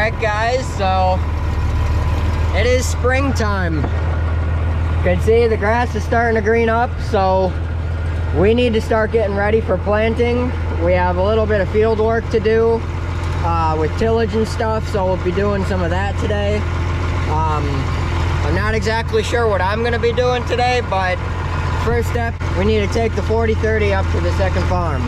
Alright guys, so it is springtime. You can see the grass is starting to green up, so we need to start getting ready for planting. We have a little bit of field work to do with tillage and stuff, so we'll be doing some of that today. I'm not exactly sure what I'm going to be doing today, but first step, we need to take the 40/30 up to the second farm.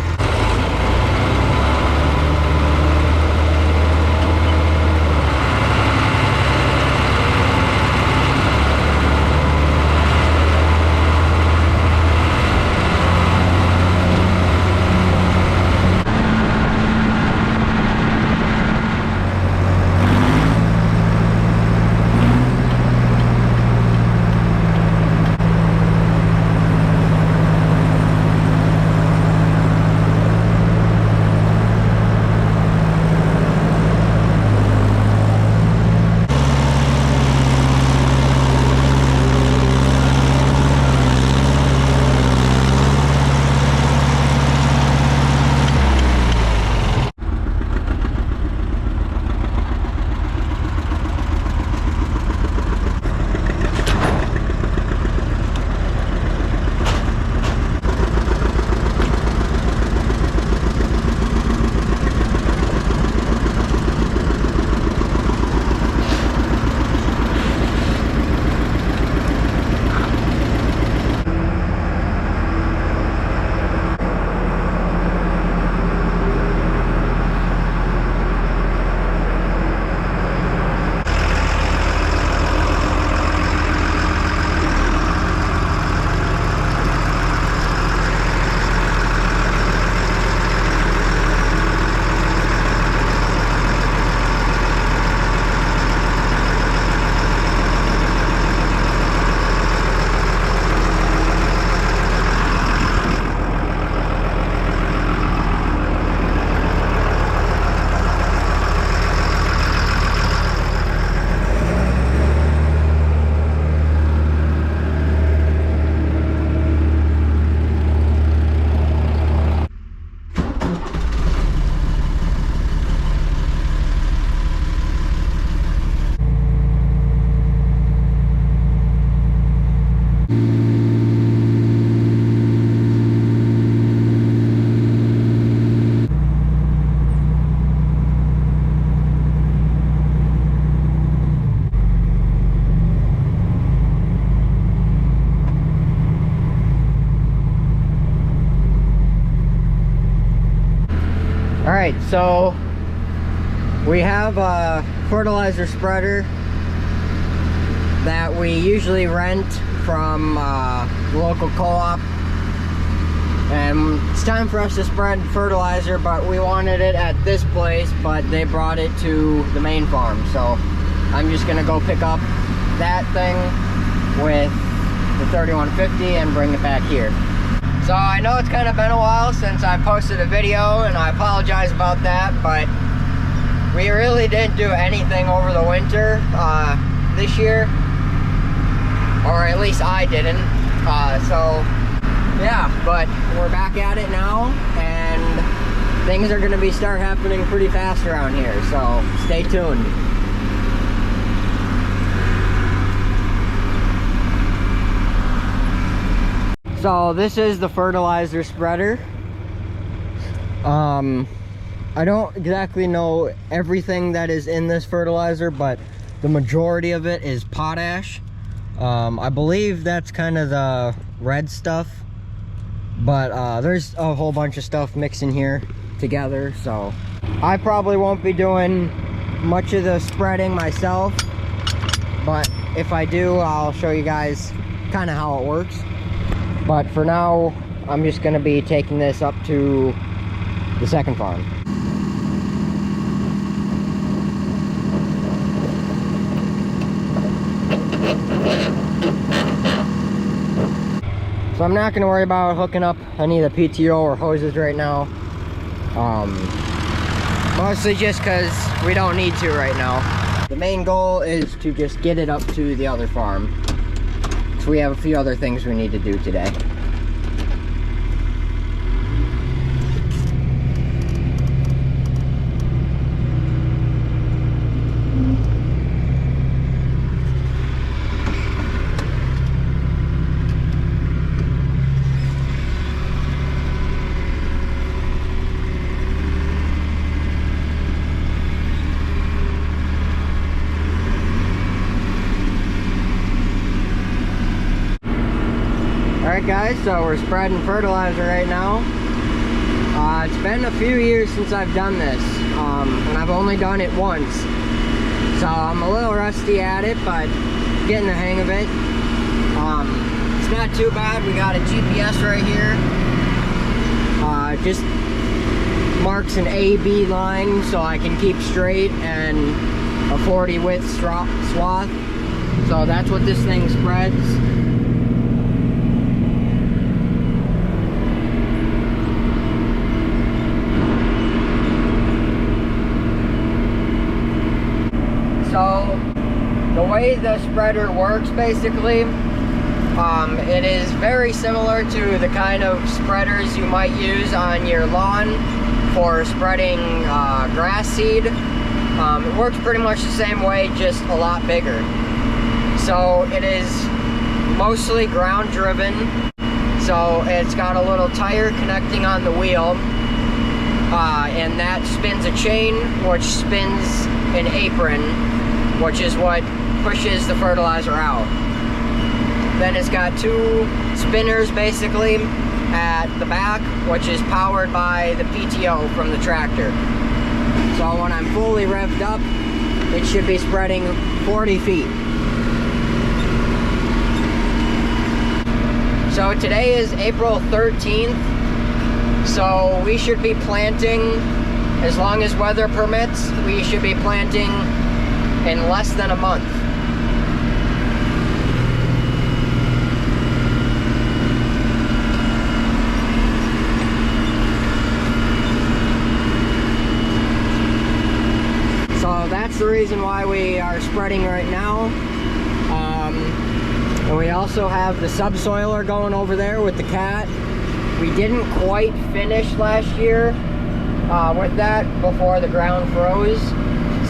Alright, so we have a fertilizer spreader that we usually rent from the local co-op, and it's time for us to spread fertilizer, but we wanted it at this place, but they brought it to the main farm, so I'm just gonna go pick up that thing with the 3150 and bring it back here. So I know it's kind of been a while since I posted a video, and I apologize about that, but we really didn't do anything over the winter this year, or at least I didn't. So yeah, but we're back at it now, and things are going to start happening pretty fast around here, so stay tuned. So this is the fertilizer spreader. I don't exactly know everything that is in this fertilizer, but the majority of it is potash. I believe that's kind of the red stuff, but there's a whole bunch of stuff mixed in here together, so I probably won't be doing much of the spreading myself, but if I do, I'll show you guys kind of how it works. But for now, I'm just going to be taking this up to the second farm. So I'm not going to worry about hooking up any of the PTO or hoses right now. Mostly just because we don't need to right now. The main goal is to just get it up to the other farm. So we have a few other things we need to do today. Alright guys, so we're spreading fertilizer right now. It's been a few years since I've done this, and I've only done it once. So I'm a little rusty at it, but getting the hang of it. It's not too bad. We got a GPS right here. Just marks an A-B line so I can keep straight, and a 40 width swath. So that's what this thing spreads. So the way the spreader works, basically, it is very similar to the kind of spreaders you might use on your lawn for spreading grass seed. It works pretty much the same way, just a lot bigger. So it is mostly ground driven. So it's got a little tire connecting on the wheel, and that spins a chain, which spins an apron, which is what pushes the fertilizer out. Then it's got two spinners basically at the back, which is powered by the PTO from the tractor. So when I'm fully revved up, it should be spreading 40 feet. So today is April 13th, so we should be planting, as long as weather permits, we should be planting in less than a month. So that's the reason why we are spreading right now. And we also have the subsoiler going over there with the cat. We didn't quite finish last year with that before the ground froze.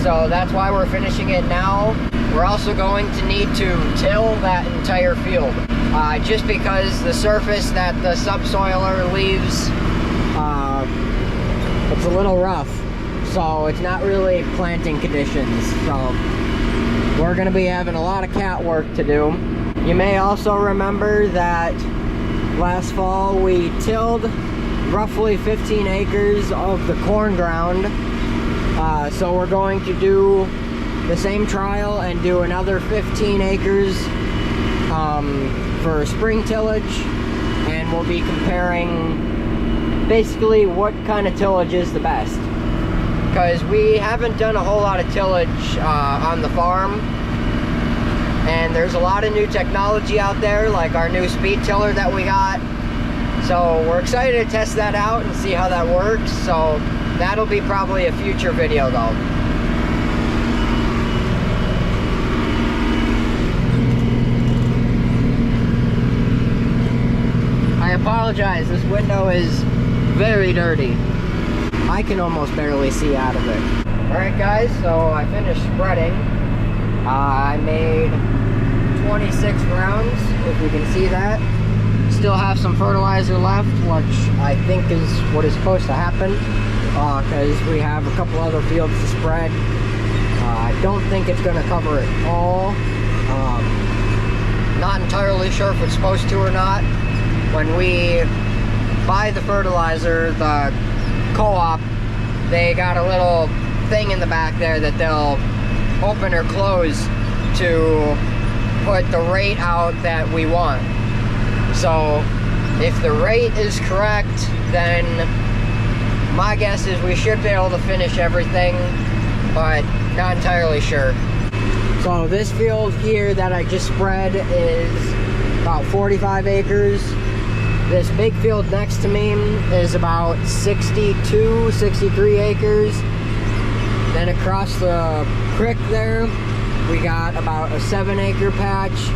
So that's why we're finishing it now. We're also going to need to till that entire field. Just because the surface that the subsoiler leaves, it's a little rough. So it's not really planting conditions. So we're gonna be having a lot of cat work to do. You may also remember that last fall we tilled roughly 15 acres of the corn ground. So we're going to do the same trial and do another 15 acres for spring tillage, and we'll be comparing basically what kind of tillage is the best, because we haven't done a whole lot of tillage on the farm, and there's a lot of new technology out there, like our new speed tiller that we got. So we're excited to test that out and see how that works. So that'll be probably a future video though. I apologize, this window is very dirty. I can almost barely see out of it. Alright guys, so I finished spreading. I made 26 rounds, if you can see that. Still have some fertilizer left, which I think is what is supposed to happen, because we have a couple other fields to spread. I don't think it's going to cover it all. Not entirely sure if it's supposed to or not. When we buy the fertilizer, the co-op, they got a little thing in the back there that they'll open or close to put the rate out that we want. So if the rate is correct, then my guess is we should be able to finish everything, but not entirely sure. So this field here that I just spread is about 45 acres. This big field next to me is about 62, 63 acres. Then across the creek there, we got about a 7-acre patch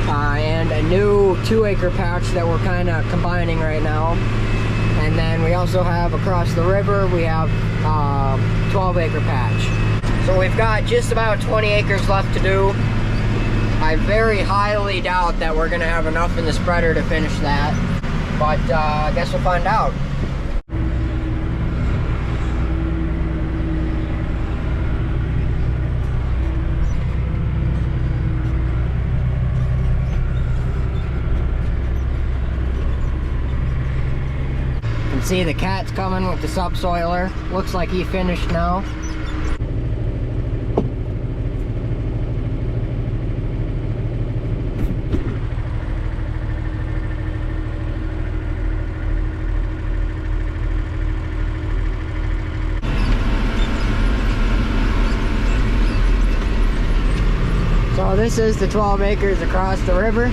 and a new 2-acre patch that we're kind of combining right now. And then we also have across the river, we have a 12-acre patch. So we've got just about 20 acres left to do. I very highly doubt that we're gonna have enough in the spreader to finish that, but I guess we'll find out. see the cat's coming with the subsoiler. Looks like he finished now. So this is the 12 acres across the river.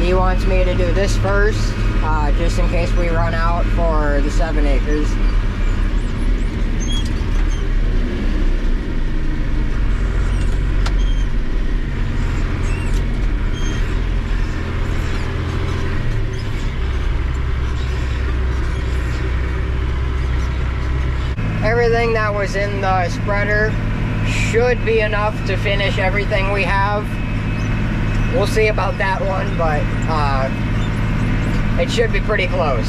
He wants me to do this first, just in case we run out for the 7 acres. Everything that was in the spreader should be enough to finish everything we have. We'll see about that one, but it should be pretty close.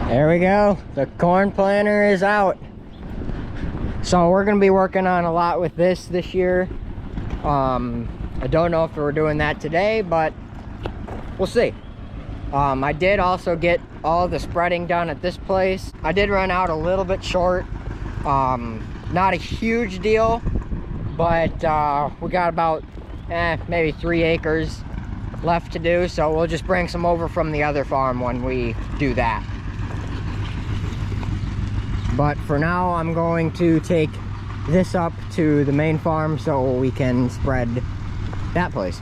There we go, the corn planter is out. So we're gonna be working on a lot with this year. I don't know if we're doing that today, but we'll see. I did also get all the spreading done at this place. I did run out a little bit short. Not a huge deal, but we got about maybe 3 acres left to do, so we'll just bring some over from the other farm when we do that. But for now, I'm going to take this up to the main farm so we can spread that place.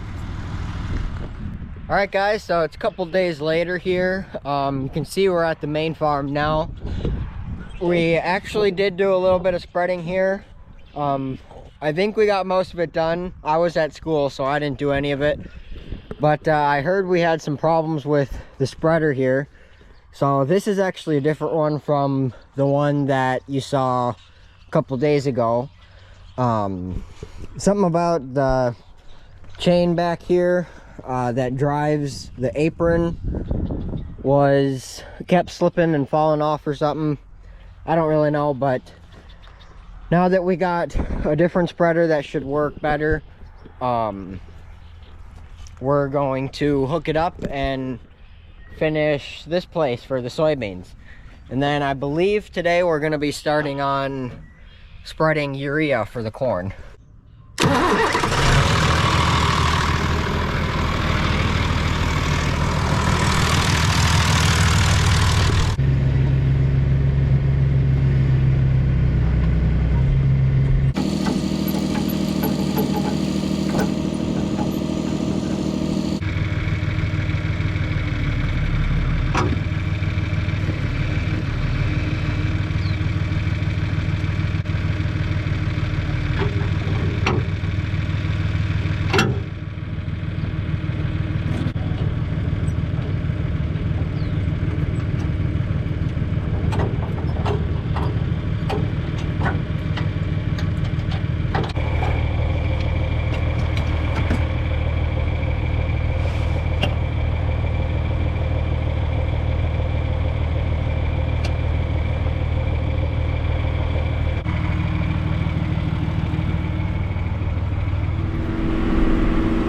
All right, guys, so it's a couple days later here. You can see we're at the main farm now. We actually did do a little bit of spreading here. I think we got most of it done. I was at school, so I didn't do any of it. But I heard we had some problems with the spreader here. So this is actually a different one from the one that you saw a couple days ago. Something about the chain back here that drives the apron kept slipping and falling off or something. I don't really know, but now that we got a different spreader that should work better, we're going to hook it up and finish this place for the soybeans. And then I believe today we're going to be starting on spreading urea for the corn.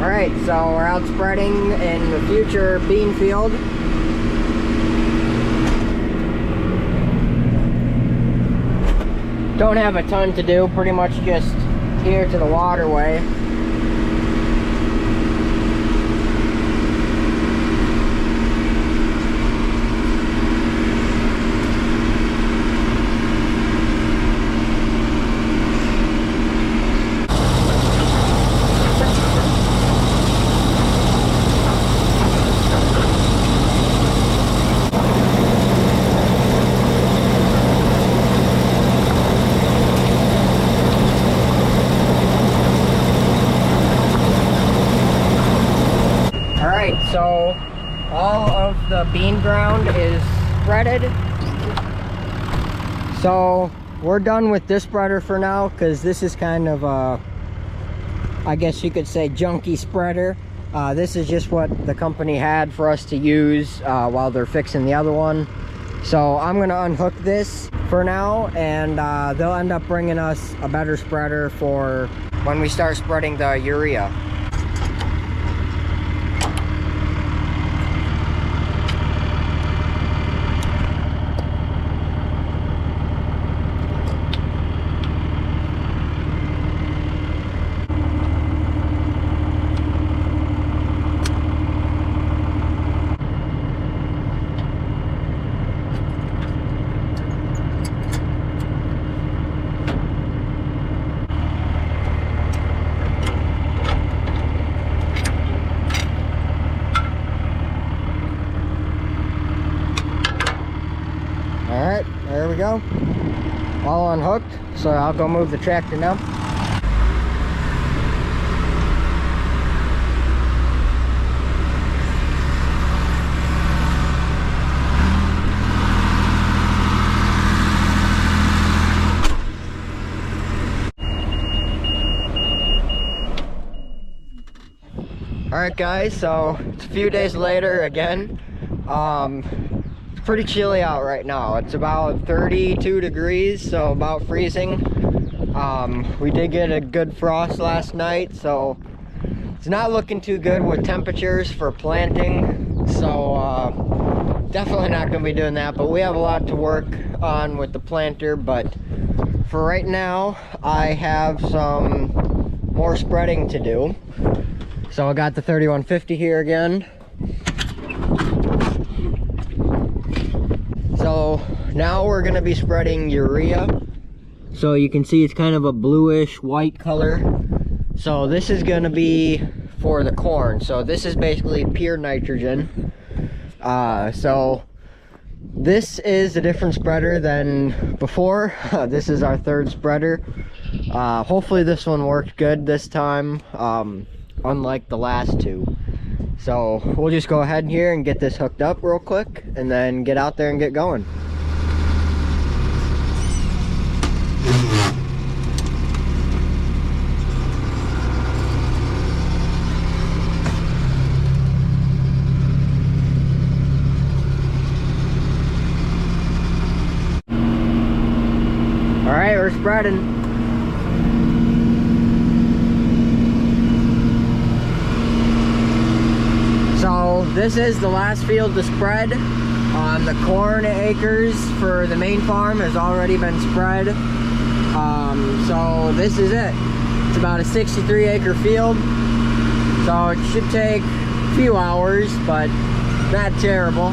Alright, so we're out spreading in the future bean field. Don't have a ton to do, pretty much just here to the waterway. So all of the bean ground is spreaded. So we're done with this spreader for now, because this is kind of a, I guess you could say, junky spreader. This is just what the company had for us to use while they're fixing the other one. So I'm gonna unhook this for now, and they'll end up bringing us a better spreader for when we start spreading the urea. Alright, there we go. All unhooked, so I'll go move the tractor now. Alright guys, so it's a few days later again. It's pretty chilly out right now. It's about 32 degrees, so about freezing. We did get a good frost last night, so it's not looking too good with temperatures for planting. So definitely not going to be doing that, but we have a lot to work on with the planter. But for right now, I have some more spreading to do. So I got the 3150 here again. So now we're gonna be spreading urea. So you can see it's kind of a bluish white color. So this is gonna be for the corn. So this is basically pure nitrogen. So this is a different spreader than before. This is our third spreader. Hopefully this one worked good this time. Unlike the last two. So we'll just go ahead here and get this hooked up real quick and then get out there and get going. All right, we're spreading. So this is the last field to spread. The corn acres for the main farm has already been spread. So this is it. It's about a 63-acre field, so it should take a few hours, but not terrible.